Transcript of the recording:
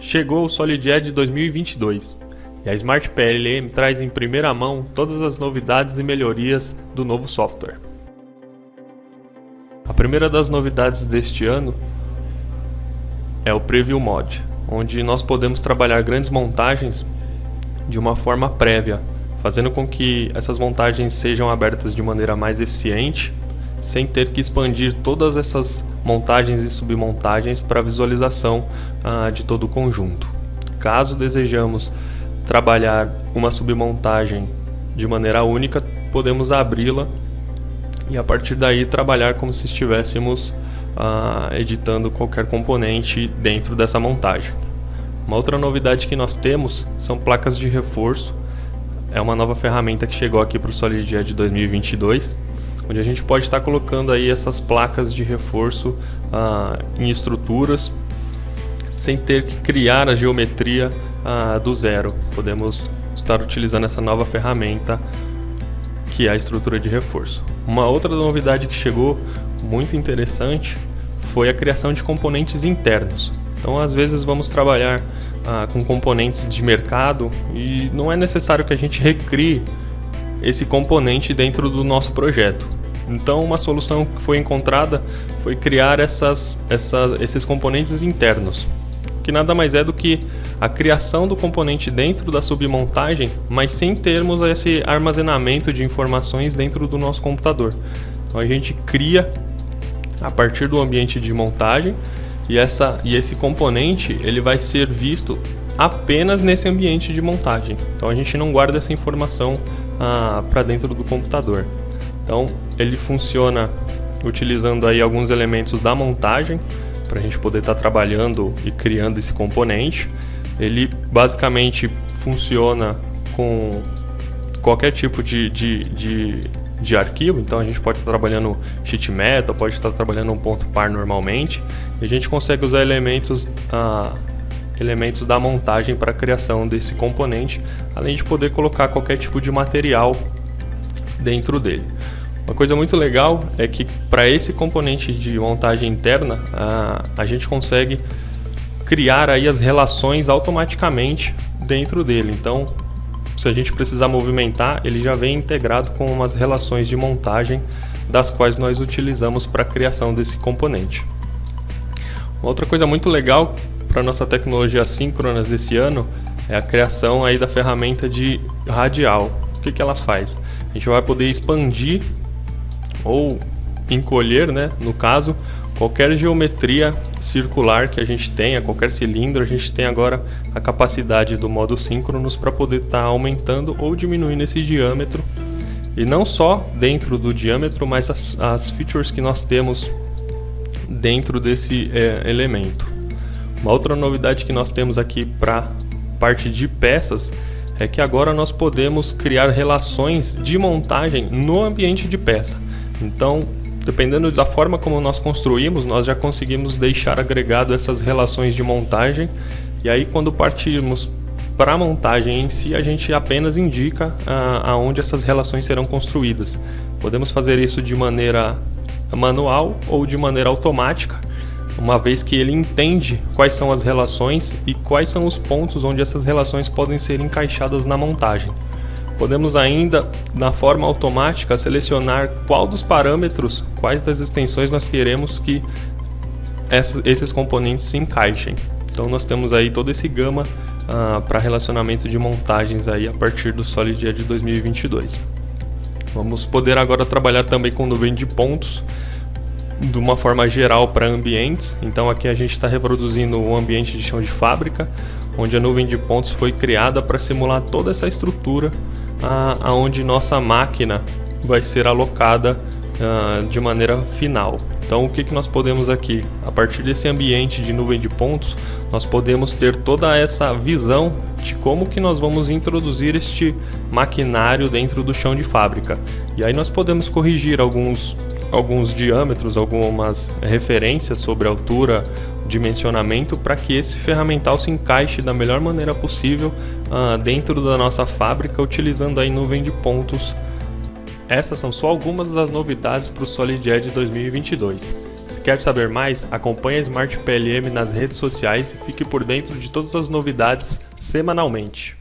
Chegou o Solid Edge 2022 e a Smart PLM traz em primeira mão todas as novidades e melhorias do novo software. A primeira das novidades deste ano é o Preview Mod, onde nós podemos trabalhar grandes montagens de uma forma prévia, fazendo com que essas montagens sejam abertas de maneira mais eficiente, sem ter que expandir todas essas montagens e submontagens para visualização de todo o conjunto. Caso desejamos trabalhar uma submontagem de maneira única, podemos abri-la e a partir daí trabalhar como se estivéssemos editando qualquer componente dentro dessa montagem. Uma outra novidade que nós temos são placas de reforço. É uma nova ferramenta que chegou aqui para o Solid Edge 2022, onde a gente pode estar colocando aí essas placas de reforço em estruturas, sem ter que criar a geometria do zero. Podemos estar utilizando essa nova ferramenta, que é a estrutura de reforço. Uma outra novidade que chegou, muito interessante, foi a criação de componentes internos. Então, às vezes vamos trabalhar com componentes de mercado e não é necessário que a gente recrie esse componente dentro do nosso projeto. Então, uma solução que foi encontrada foi criar esses componentes internos, que nada mais é do que a criação do componente dentro da submontagem, mas sem termos esse armazenamento de informações dentro do nosso computador. Então, a gente cria a partir do ambiente de montagem e esse componente ele vai ser visto apenas nesse ambiente de montagem. Então, a gente não guarda essa informação para dentro do computador. Então, ele funciona utilizando aí alguns elementos da montagem para a gente poder estar trabalhando e criando esse componente. Ele basicamente funciona com qualquer tipo de arquivo. Então, a gente pode estar trabalhando sheet metal, pode estar trabalhando um ponto par normalmente. E a gente consegue usar elementos da montagem para a criação desse componente, além de poder colocar qualquer tipo de material dentro dele. Uma coisa muito legal é que para esse componente de montagem interna, a gente consegue criar aí as relações automaticamente dentro dele. Então, se a gente precisar movimentar, ele já vem integrado com umas relações de montagem das quais nós utilizamos para a criação desse componente. Uma outra coisa muito legal para a nossa tecnologia assíncronas esse ano é a criação aí da ferramenta de radial. O que ela faz? A gente vai poder expandir ou encolher, no caso, qualquer geometria circular que a gente tenha, qualquer cilindro, a gente tem agora a capacidade do modo síncronos para poder estar aumentando ou diminuindo esse diâmetro. E não só dentro do diâmetro, mas as features que nós temos dentro desse elemento. Uma outra novidade que nós temos aqui para parte de peças é que agora nós podemos criar relações de montagem no ambiente de peça. Então, dependendo da forma como nós construímos, nós já conseguimos deixar agregado essas relações de montagem. E aí, quando partirmos para a montagem em si, a gente apenas indica aonde essas relações serão construídas. Podemos fazer isso de maneira manual ou de maneira automática, uma vez que ele entende quais são as relações e quais são os pontos onde essas relações podem ser encaixadas na montagem. Podemos ainda, na forma automática, selecionar qual dos parâmetros, quais das extensões nós queremos que esses componentes se encaixem. Então nós temos aí todo esse gama para relacionamento de montagens aí a partir do Solid Edge 2022. Vamos poder agora trabalhar também com nuvem de pontos de uma forma geral para ambientes. Então aqui a gente está reproduzindo um ambiente de chão de fábrica, onde a nuvem de pontos foi criada para simular toda essa estrutura aonde nossa máquina vai ser alocada de maneira final. Então o que nós podemos aqui, a partir desse ambiente de nuvem de pontos, nós podemos ter toda essa visão de como que nós vamos introduzir este maquinário dentro do chão de fábrica. E aí nós podemos corrigir alguns diâmetros, algumas referências sobre altura, dimensionamento, para que esse ferramental se encaixe da melhor maneira possível dentro da nossa fábrica, utilizando aí nuvem de pontos. Essas são só algumas das novidades para o Solid Edge 2022. Se quer saber mais, acompanhe a Smart PLM nas redes sociais e fique por dentro de todas as novidades semanalmente.